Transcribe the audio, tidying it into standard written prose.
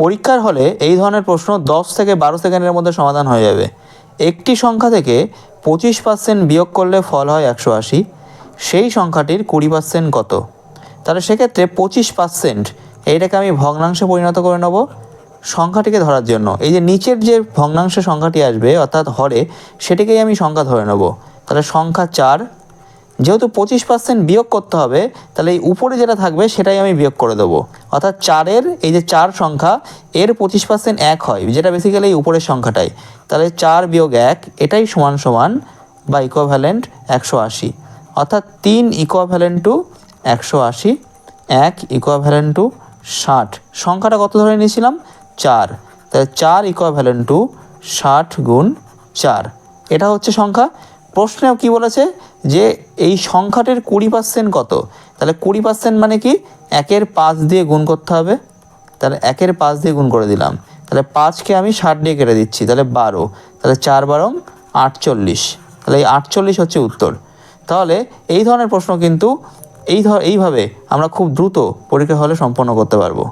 পরীক্ষার হলে এই ধরনের প্রশ্ন 10 থেকে 12 সেকেন্ডের মধ্যে সমাধান হয়ে যাবে। একটি সংখ্যা থেকে 25% বিয়োগ করলে ফল হয় 180, সেই সংখ্যাটির 20% কত? তাহলে সেক্ষেত্রে 25% এইটাকে আমি ভগ্নাংশে পরিণত করে নেব সংখ্যাটিকে ধরার জন্য। এই যে নিচের যে ভগ্নাংশে সংখ্যাটি আসবে অর্থাৎ হরে, সেটিকেই আমি সংখ্যা ধরে নেব। তাহলে সংখ্যা 4, যেহেতু 25% বিয়োগ করতে হবে, তাহলে এই উপরে যেটা থাকবে সেটাই আমি বিয়োগ করে দেবো। অর্থাৎ 4-এর এই যে 4 সংখ্যা, এর 25% 1 হয়, যেটা বেসিক্যালি এই উপরের সংখ্যাটাই। তাহলে 4 বিয়োগ 1 এটাই সমান সমান বা ইকুইভ্যালেন্ট 180। অর্থাৎ 3 ইকুইভ্যালেন্ট টু 180, 1 ইকুইভ্যালেন্ট টু 60। সংখ্যাটা কত ধরে নিয়েছিলাম? 4। তাহলে 4 ইকুইভ্যালেন্ট টু 60 গুণ 4, এটা হচ্ছে সংখ্যা। প্রশ্নে কি বলেছে যে এই সংখ্যাটির 20% কত? তাহলে 20% মানে কি? 1-এর 5 দিয়ে গুণ করতে হবে। তাহলে 1-এর 5 দিয়ে গুণ করে দিলাম। তাহলে 5কে আমি 60 দিয়ে কেটে দিচ্ছি, তাহলে 12। তাহলে 4 12 48। তাহলে এই 48 হচ্ছে উত্তর। তাহলে এই ধরনের প্রশ্ন কিন্তু এইভাবে আমরা খুব দ্রুত পরীক্ষা হলে সম্পন্ন করতে পারবো।